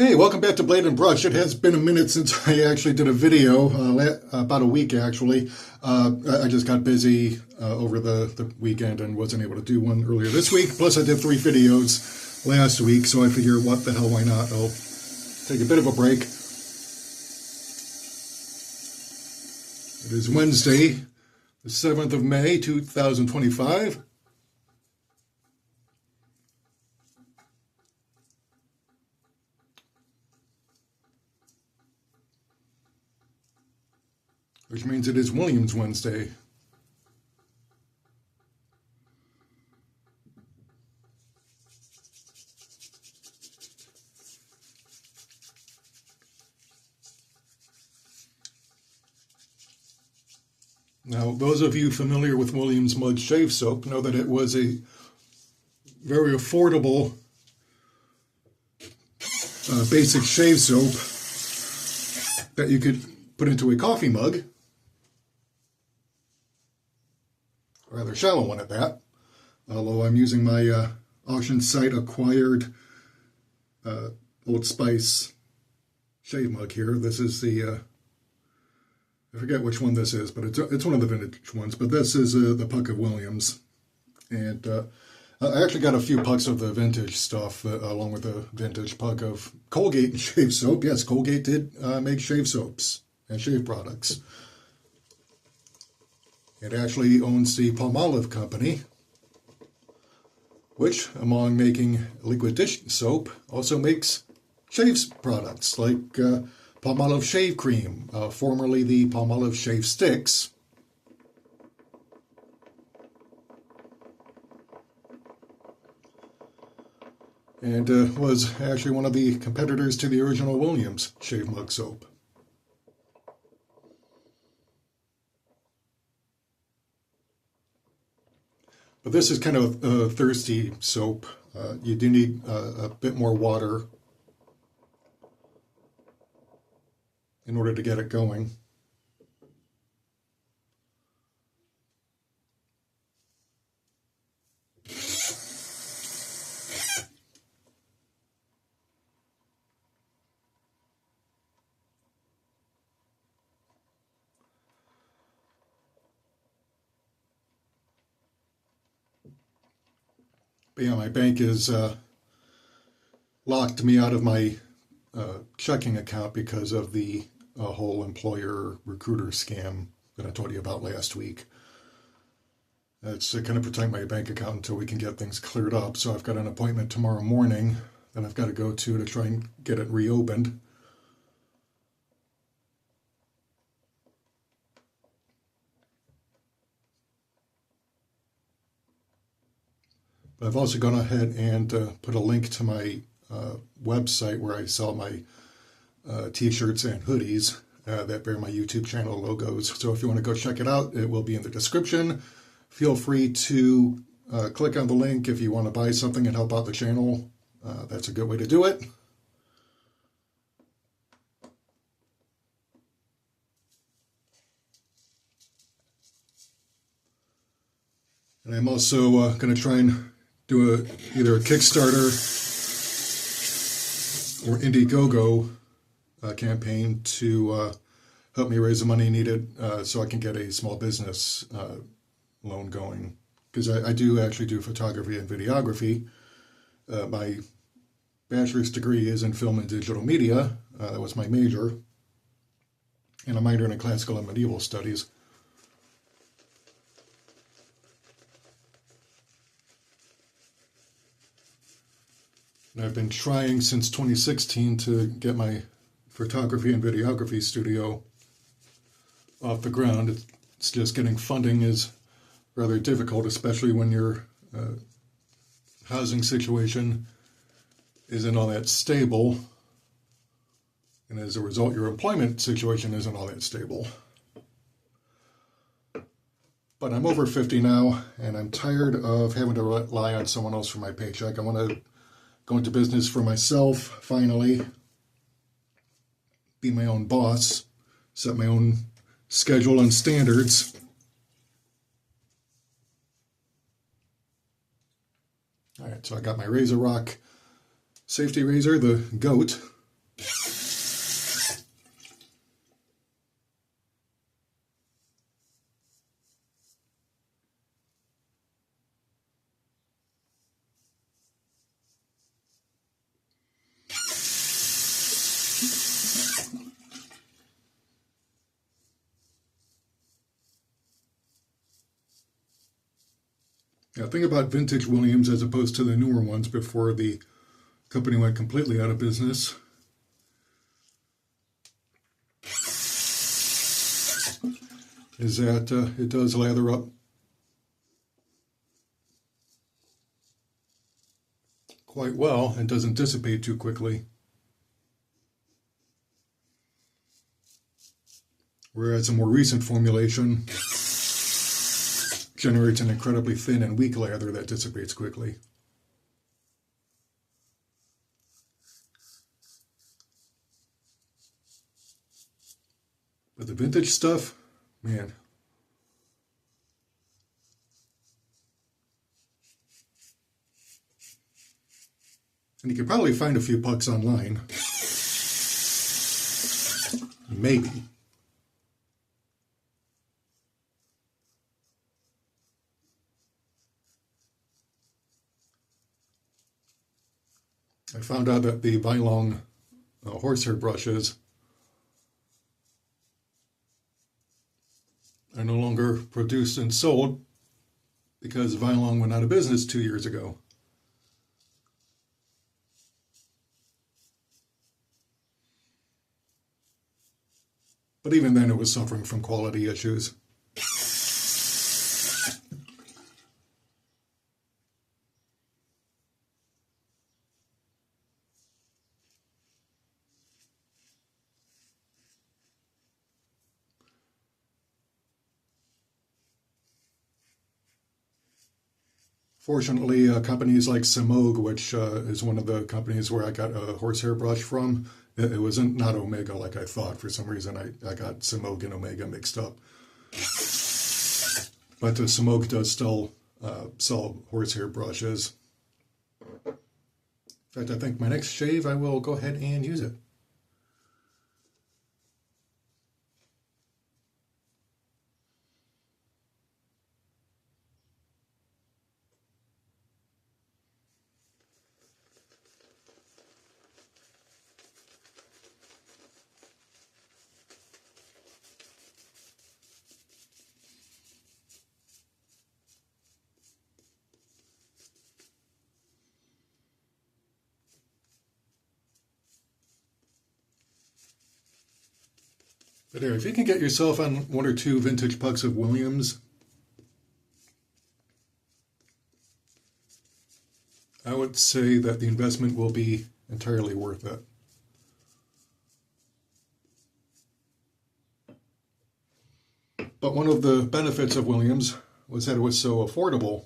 Hey, welcome back to Blade and Brush. It has been a minute since I actually did a video, about a week actually. I just got busy over the weekend and wasn't able to do one earlier this week. Plus I did 3 videos last week, so I figure what the hell, why not? I'll take a bit of a break. It is Wednesday, the 7th of May, 2025. Which means it is Williams Wednesday. Now, those of you familiar with Williams Mud Shave Soap know that it was a very affordable basic shave soap that you could put into a coffee mug. Rather shallow one at that, although I'm using my auction site acquired Old Spice shave mug here. This is the, I forget which one this is, but it's one of the vintage ones, but this is the puck of Williams. And I actually got a few pucks of the vintage stuff along with the vintage puck of Colgate shave soap. Yes, Colgate did make shave soaps and shave products. It actually owns the Palmolive company, which, among making liquid dish soap, also makes shave products like Palmolive Shave Cream, formerly the Palmolive Shave Sticks. And was actually one of the competitors to the original Williams shave mug soap. But this is kind of a thirsty soap. You do need a bit more water in order to get it going. But yeah, my bank is locked me out of my checking account because of the whole employer recruiter scam that I told you about last week. It's to kind of protect my bank account until we can get things cleared up. So I've got an appointment tomorrow morning that I've got to go to try and get it reopened. I've also gone ahead and put a link to my website where I sell my t-shirts and hoodies that bear my YouTube channel logos. So if you want to go check it out, it will be in the description. Feel free to click on the link if you want to buy something and help out the channel. That's a good way to do it. And I'm also going to try and do either a Kickstarter or Indiegogo campaign to help me raise the money needed so I can get a small business loan going. Because I do actually do photography and videography. My bachelor's degree is in film and digital media. That was my major. And a minor in classical and medieval studies. And I've been trying since 2016 to get my photography and videography studio off the ground. It's just getting funding is rather difficult, especially when your housing situation isn't all that stable. And as a result, your employment situation isn't all that stable. But I'm over 50 now, and I'm tired of having to rely on someone else for my paycheck. I want to go into business for myself, finally. Be my own boss. Set my own schedule and standards. All right, so I got my Razor Rock safety razor, the GOAT, Now, think about vintage Williams as opposed to the newer ones before the company went completely out of business. Is that it does lather up quite well and doesn't dissipate too quickly. Whereas a more recent formulation generates an incredibly thin and weak lather that dissipates quickly. But the vintage stuff, man. And you could probably find a few pucks online. Maybe. I found out that the Vylong horsehair brushes are no longer produced and sold because Vylong went out of business 2 years ago. But even then it was suffering from quality issues. Fortunately, companies like Semogue, which is one of the companies where I got a horsehair brush from, it wasn't not Omega like I thought. For some reason, I got Semogue and Omega mixed up. But Semogue does still sell horsehair brushes. In fact, I think my next shave, I will go ahead and use it. But there, if you can get yourself on 1 or 2 vintage pucks of Williams, I would say that the investment will be entirely worth it. But one of the benefits of Williams was that it was so affordable.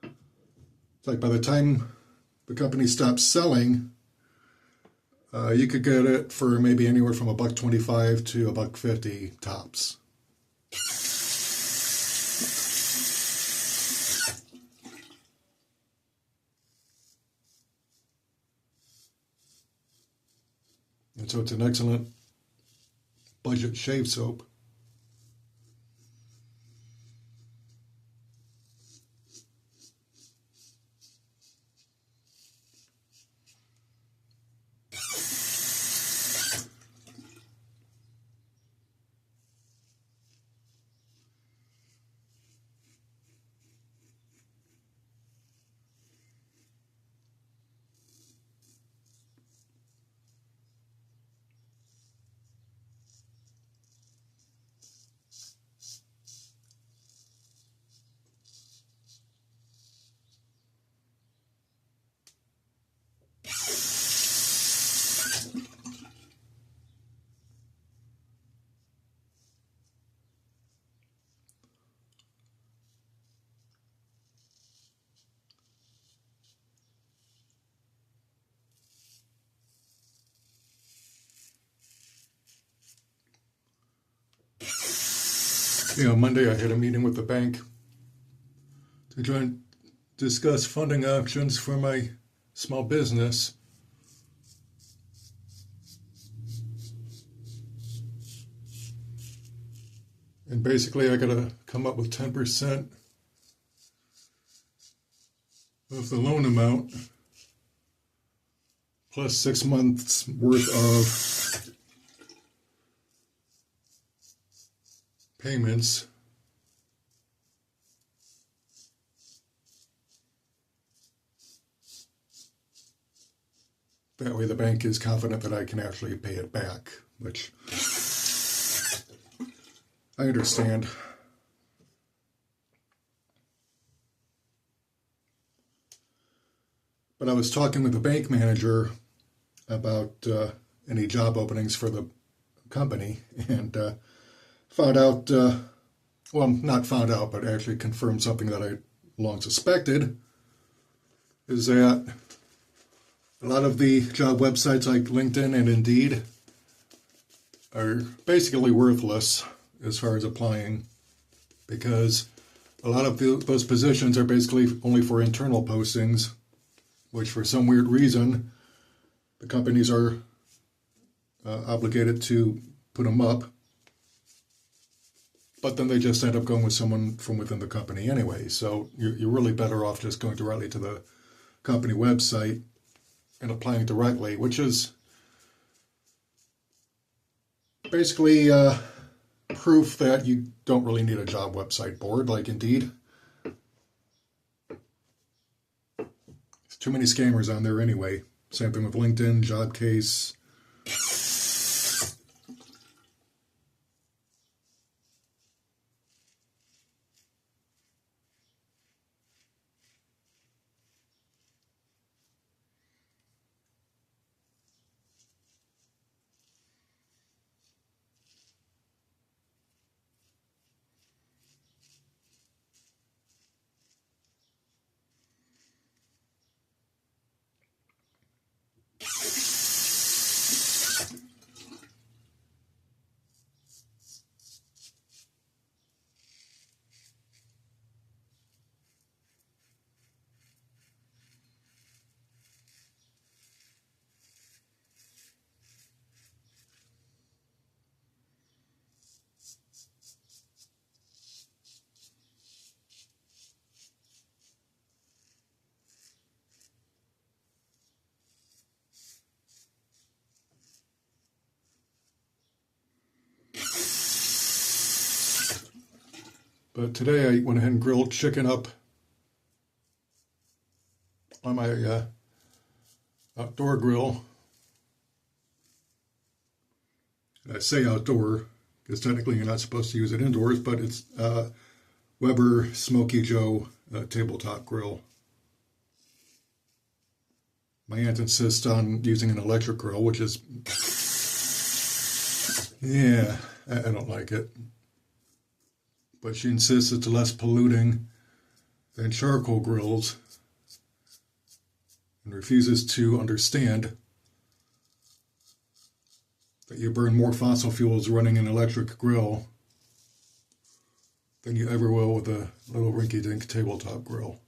It's like by the time the company stopped selling, you could get it for maybe anywhere from $1.25 to $1.50 tops. And so it's an excellent budget shave soap. Monday I had a meeting with the bank to try and discuss funding options for my small business. And basically I gotta come up with 10% of the loan amount plus 6 months worth of payments. That way the bank is confident that I can actually pay it back, which I understand. But I was talking with the bank manager about any job openings for the company, and found out, well, not found out, but actually confirmed something that I long suspected, is that a lot of the job websites like LinkedIn and Indeed are basically worthless as far as applying, because a lot of those positions are basically only for internal postings, which for some weird reason the companies are obligated to put them up, but then they just end up going with someone from within the company anyway. So you're really better off just going directly to the company website and applying directly, which is basically proof that you don't really need a job website board like Indeed. There's too many scammers on there anyway. Same thing with LinkedIn, Jobcase. But today I went ahead and grilled chicken up on my outdoor grill. I say outdoor because technically you're not supposed to use it indoors, but it's Weber Smoky Joe tabletop grill. My aunt insists on using an electric grill, which is, yeah, I don't like it. But she insists it's less polluting than charcoal grills and refuses to understand that you burn more fossil fuels running an electric grill than you ever will with a little rinky-dink tabletop grill.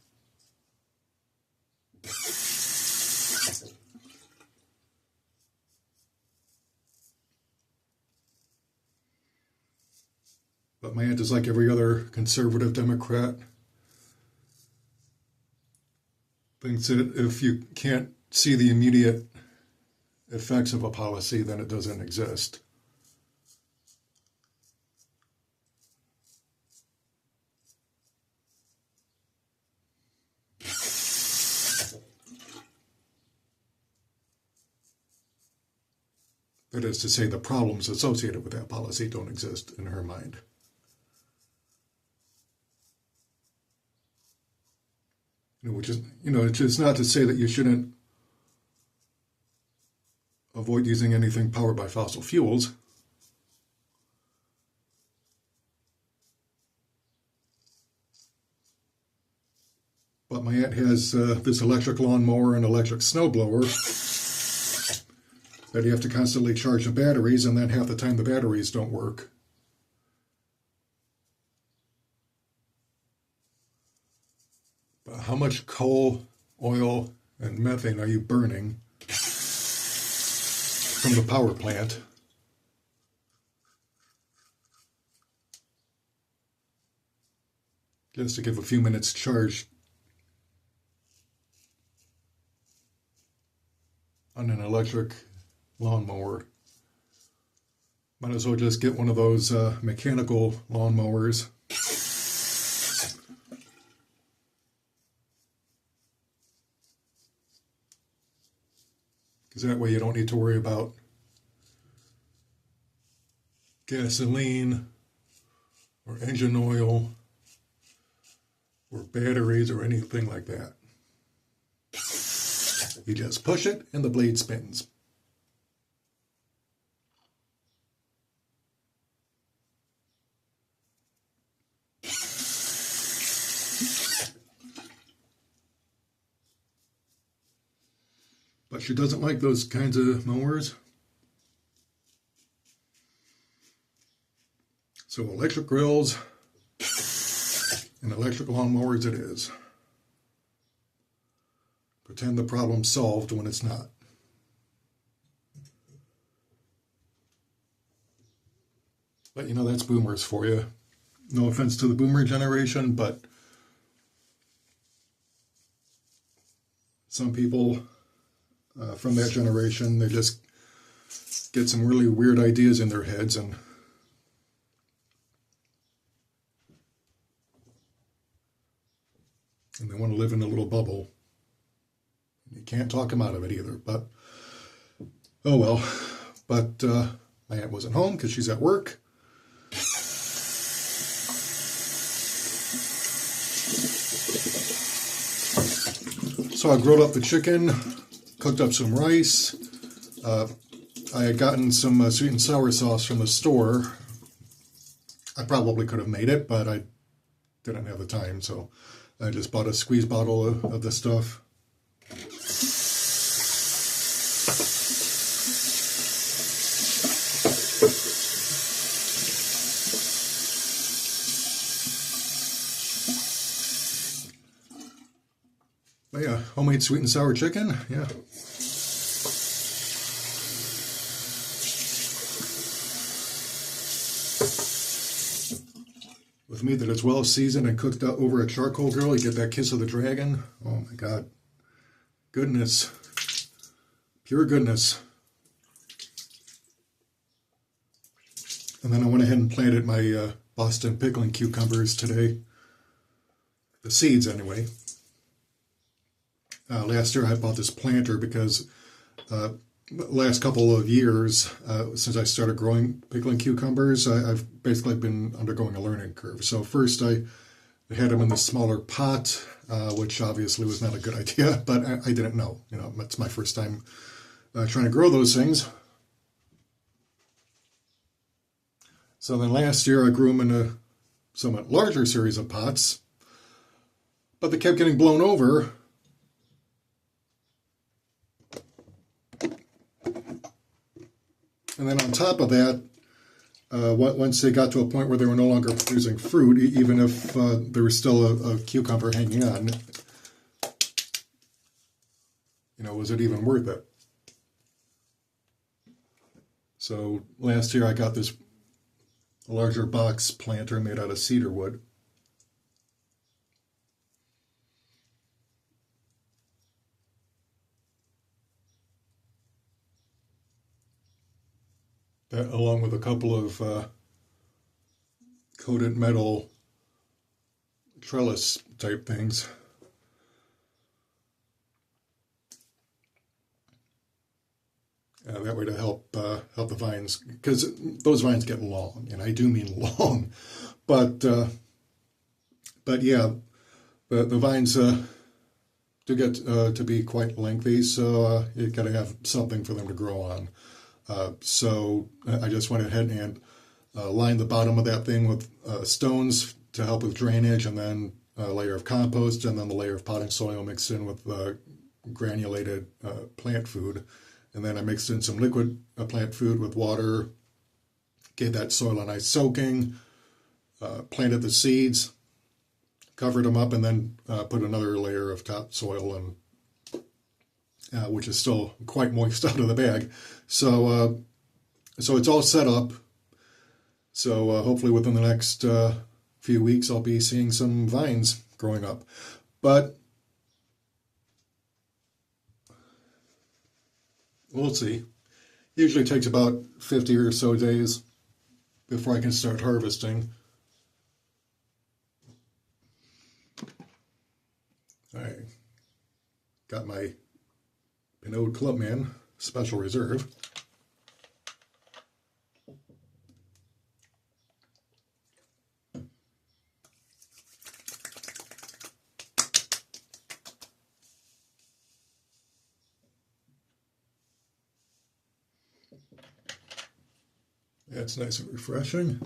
But my aunt is like every other conservative Democrat. Thinks that if you can't see the immediate effects of a policy, then it doesn't exist. That is to say, the problems associated with that policy don't exist in her mind. Which is, it's not to say that you shouldn't avoid using anything powered by fossil fuels. But my aunt has this electric lawnmower and electric snowblower that you have to constantly charge the batteries, and then half the time the batteries don't work. But how much coal, oil, and methane are you burning from the power plant just to give a few minutes charge on an electric lawnmower. Might as well just get one of those mechanical lawnmowers. Because that way you don't need to worry about gasoline or engine oil or batteries or anything like that. You just push it and the blade spins. But she doesn't like those kinds of mowers. So electric grills and electric lawnmowers it is. Pretend the problem's solved when it's not. But you know, that's boomers for you. No offense to the boomer generation, but some people from that generation, they just get some really weird ideas in their heads and they want to live in a little bubble. You can't talk them out of it either, but oh well. But my aunt wasn't home because she's at work. So I grilled up the chicken, cooked up some rice. I had gotten some sweet and sour sauce from the store. I probably could have made it, but I didn't have the time, so I just bought a squeeze bottle of the stuff. But yeah, homemade sweet and sour chicken, yeah. With meat that is well seasoned and cooked up over a charcoal grill, you get that kiss of the dragon. Oh my God. Goodness. Pure goodness. And then I went ahead and planted my Boston pickling cucumbers today. The seeds, anyway. Last year I bought this planter because last couple of years, since I started growing pickling cucumbers, I've basically been undergoing a learning curve. So first I had them in the smaller pot, which obviously was not a good idea, but I didn't know. You know, it's my first time trying to grow those things. So then last year I grew them in a somewhat larger series of pots, but they kept getting blown over. And then on top of that, once they got to a point where they were no longer producing fruit, even if there was still a cucumber hanging on, you know, was it even worth it? So last year I got this larger box planter made out of cedar wood. That, along with a couple of coated metal trellis type things. That way to help the vines, because those vines get long, and I do mean long, but yeah, the vines do get to be quite lengthy, so you got to have something for them to grow on. So I just went ahead and lined the bottom of that thing with stones to help with drainage, and then a layer of compost, and then the layer of potting soil mixed in with granulated plant food. And then I mixed in some liquid plant food with water, gave that soil a nice soaking, planted the seeds, covered them up, and then put another layer of topsoil and which is still quite moist out of the bag. So so it's all set up. So hopefully within the next few weeks I'll be seeing some vines growing up. But we'll see. Usually takes about 50 or so days before I can start harvesting. I got my Pinaud Clubman Special Reserve. That's nice and refreshing.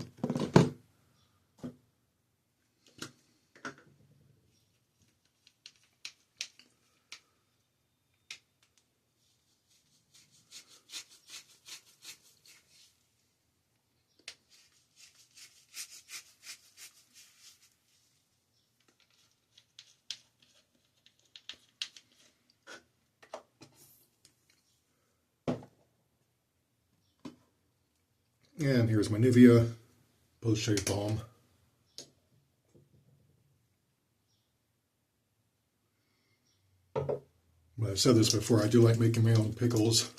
And here's my Nivea post-shave balm. I've said this before, I do like making my own pickles.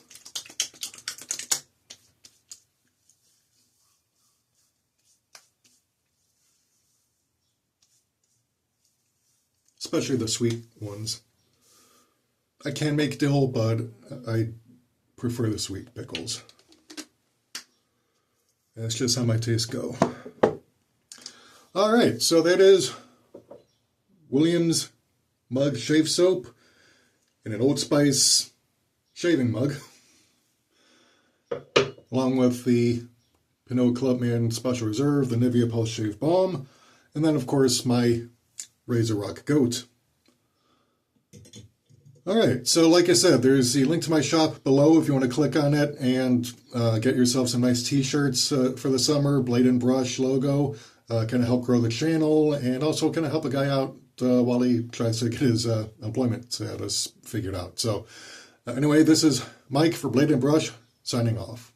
Especially the sweet ones. I can make dill, but I prefer the sweet pickles. That's just how my tastes go. All right, so that is Williams Mug Shave Soap in an Old Spice shaving mug, along with the Pinaud Clubman Special Reserve, the Nivea Post Shave Balm, and then, of course, my Razor Rock Goat. All right, so like I said, there's the link to my shop below if you want to click on it and get yourself some nice t-shirts for the summer, Blade and Brush logo, kind of help grow the channel, and also kind of help a guy out while he tries to get his employment status figured out. So anyway, this is Mike for Blade and Brush, signing off.